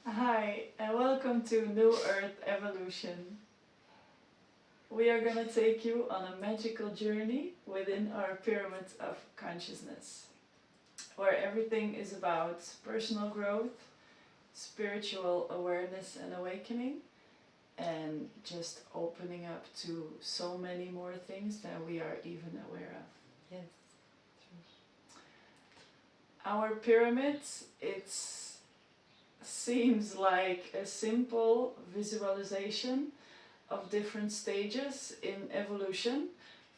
Hi, and welcome to New Earth Evolution. We are going to take you on a magical journey within our pyramid of consciousness, where everything is about personal growth, spiritual awareness and awakening, and just opening up to so many more things than we are even aware of. Yes. Our pyramid, it seems like a simple visualization of different stages in evolution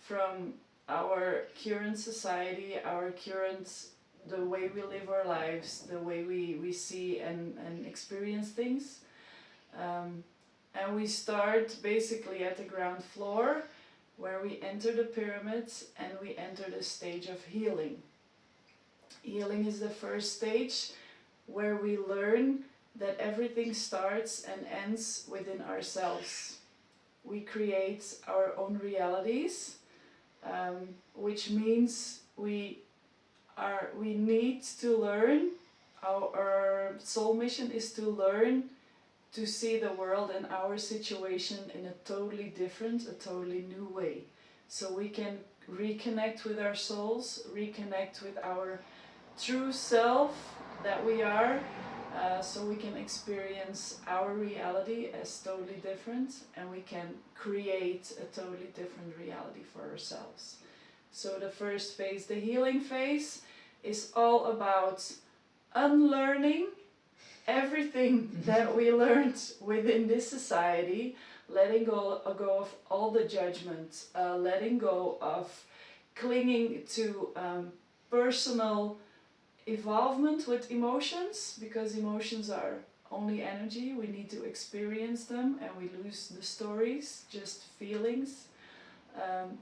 from our current society, our current, the way we live our lives, the way we see and experience things. And we start basically at the ground floor where we enter the pyramids and we enter the stage of healing. Healing is the first stage where we learn that everything starts and ends within ourselves. We create our own realities, which means we need to learn. Our soul mission is to learn to see the world and our situation in a totally different, a totally new way. So we can reconnect with our souls, reconnect with our true self that we are, so we can experience our reality as totally different, and we can create a totally different reality for ourselves. So the first phase, the healing phase, is all about unlearning everything that we learned within this society, letting go of all the judgment, letting go of clinging to personal involvement with emotions, because emotions are only energy. We need to experience them and we lose the stories, just feelings.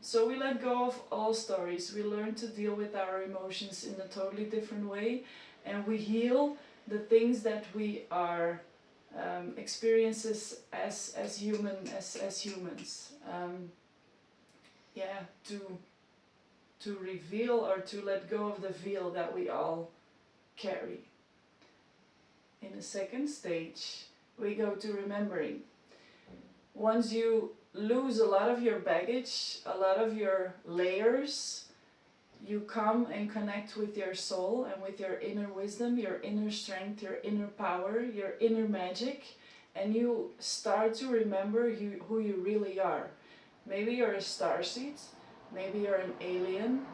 So we let go of all stories. We learn to deal with our emotions in a totally different way, and we heal the things that we are experiences as humans. To reveal or to let go of the veil that we all carry. In the second stage, we go to remembering. Once you lose a lot of your baggage, a lot of your layers, you come and connect with your soul and with your inner wisdom, your inner strength, your inner power, your inner magic, and you start to remember who you really are. Maybe you're a starseed, maybe you're an alien,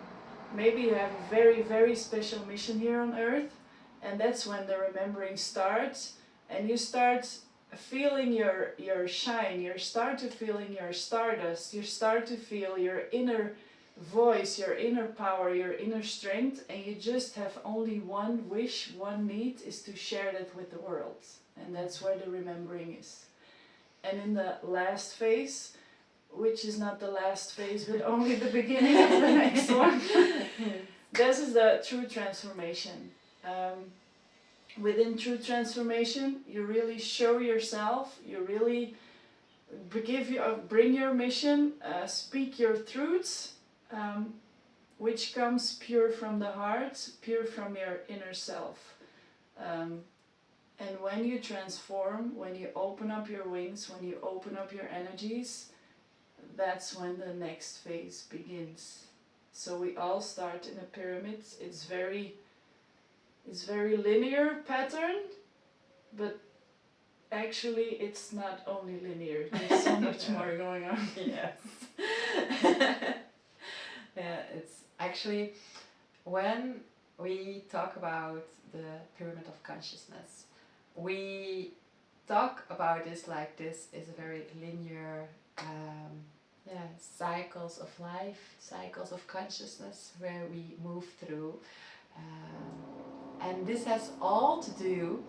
maybe you have a very, very special mission here on Earth, and that's when the remembering starts, and you start feeling your shine, you start to feeling your stardust, you start to feel your inner voice, your inner power, your inner strength, and you just have only one wish, one need, is to share that with the world. And that's where the remembering is. And in the last phase, which is not the last phase but only the beginning of the next one, this is the true transformation. Within true transformation, you really show yourself, you really bring your mission, speak your truths, which comes pure from the heart, pure from your inner self. And when you transform, when you open up your wings, when you open up your energies, that's when the next phase begins. So we all start in a pyramid. It's very linear pattern, but actually it's not only linear. There's so much more going on. Yes. Yeah, it's actually when we talk about the pyramid of consciousness, we talk about this like this is a very linear cycles of life, cycles of consciousness where we move through. And this has all to do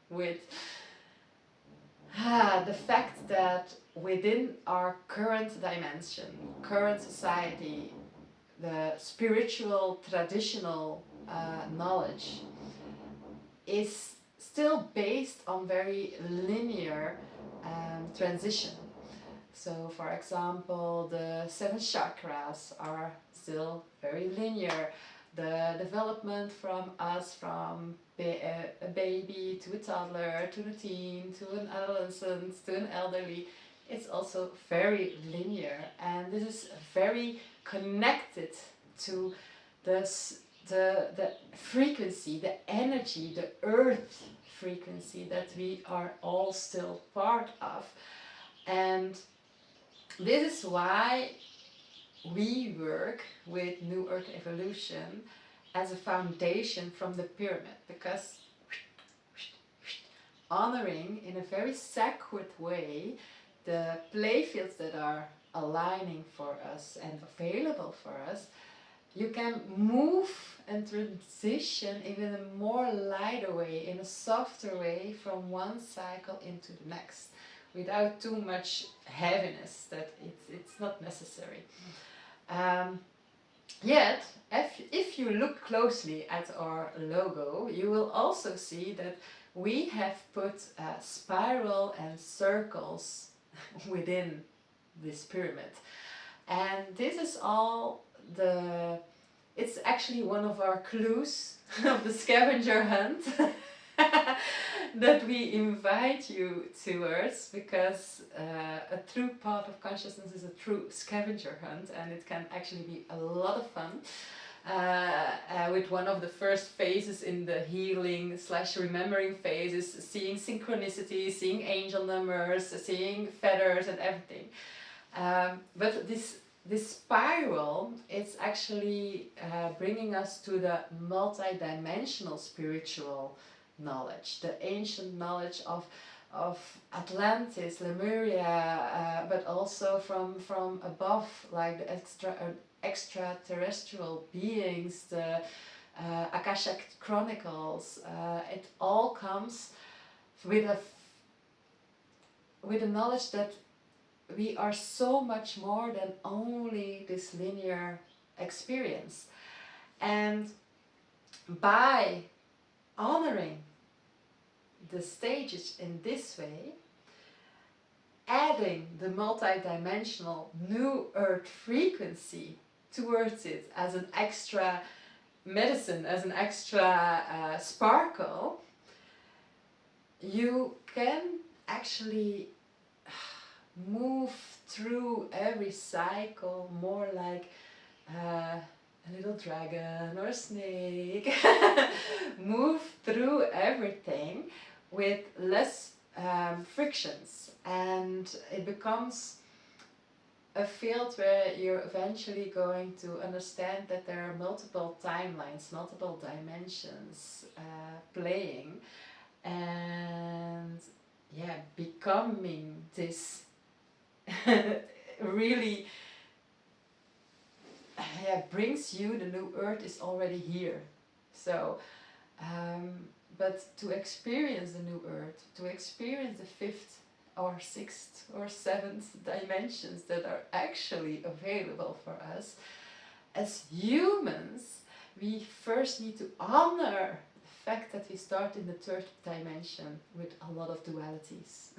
with the fact that within our current dimension, current society, the spiritual traditional knowledge is still based on very linear transition. So, for example, the 7 chakras are still very linear. The development from us from a baby to a toddler, to the teen, to an adolescent, to an elderly. It's also very linear, and this is very connected to the frequency, the energy, the earth frequency that we are all still part of. And this is why we work with New Earth Evolution as a foundation from the pyramid, because honoring in a very sacred way the play fields that are aligning for us and available for us, you can move and transition in a more lighter way, in a softer way, from one cycle into the next, without too much heaviness that it's not necessary. Yet, if you look closely at our logo, you will also see that we have put spiral and circles within this pyramid. And this is all it's actually one of our clues of the scavenger hunt that we invite you towards, because a true path of consciousness is a true scavenger hunt, and it can actually be a lot of fun. With one of the first phases in the healing / remembering phase is seeing synchronicity, seeing angel numbers, seeing feathers and everything. But this spiral, it's actually bringing us to the multidimensional spiritual knowledge, the ancient knowledge of Atlantis, Lemuria, but also from above, like the extraterrestrial beings, the Akashic Chronicles. It all comes with a knowledge that we are so much more than only this linear experience. And by honoring the stages in this way, adding the multidimensional New Earth frequency towards it as an extra medicine, as an extra sparkle, you can actually move through every cycle more like a little dragon or a snake. Move through everything with less frictions, and it becomes a field where you're eventually going to understand that there are multiple timelines, multiple dimensions playing, and becoming this really brings you, the new earth is already here. So but to experience the new earth, to experience the fifth or sixth or seventh dimensions that are actually available for us, as humans, we first need to honor the fact that we start in the third dimension with a lot of dualities,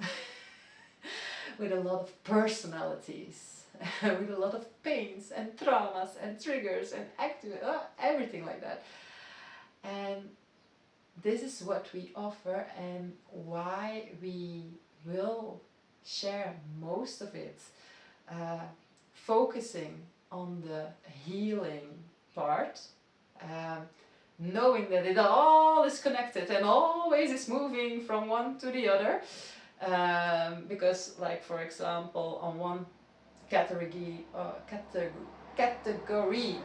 with a lot of personalities, with a lot of pains and traumas and triggers and everything like that. And this is what we offer, and why we will share most of it, focusing on the healing part, knowing that it all is connected and always is moving from one to the other, because, like, for example, on one category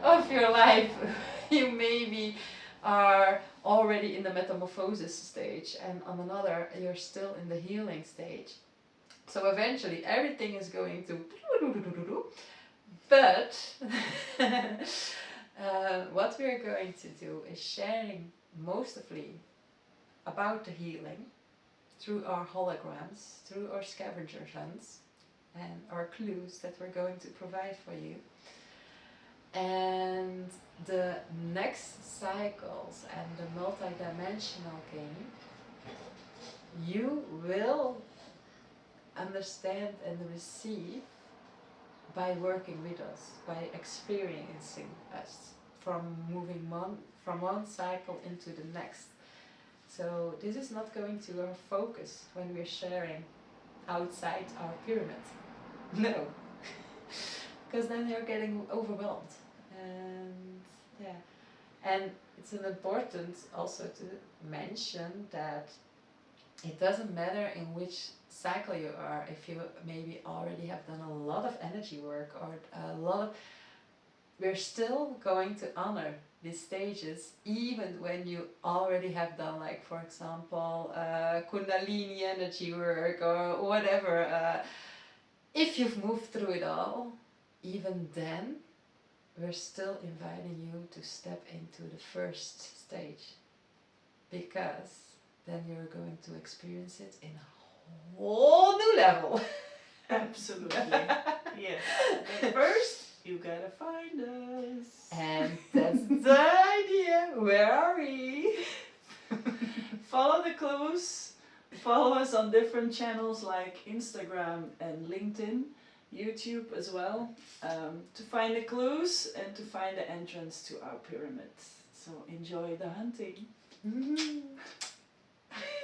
of your life you maybe are already in the metamorphosis stage, and on another you're still in the healing stage. So eventually everything is going to but what we're going to do is sharing mostly about the healing through our holograms, through our scavenger hunts and our clues that we're going to provide for you. And the next cycles and the multidimensional game, you will understand and receive by working with us, by experiencing us, from moving from one cycle into the next. So this is not going to our focus when we're sharing outside our pyramid. No. Because then you're getting overwhelmed. And yeah. And it's important also to mention that it doesn't matter in which cycle you are, if you maybe already have done a lot of energy work or a lot of, we're still going to honor these stages even when you already have done, like, for example, kundalini energy work or whatever. If you've moved through it all, even then we're still inviting you to step into the first stage, because then you're going to experience it in a whole new level. Absolutely. Yes. But first, you gotta find us. And that's the idea. Where are we? Follow the clues. Follow us on different channels like Instagram and LinkedIn, YouTube as well, to find the clues and to find the entrance to our pyramid. So enjoy the hunting. Mm-hmm.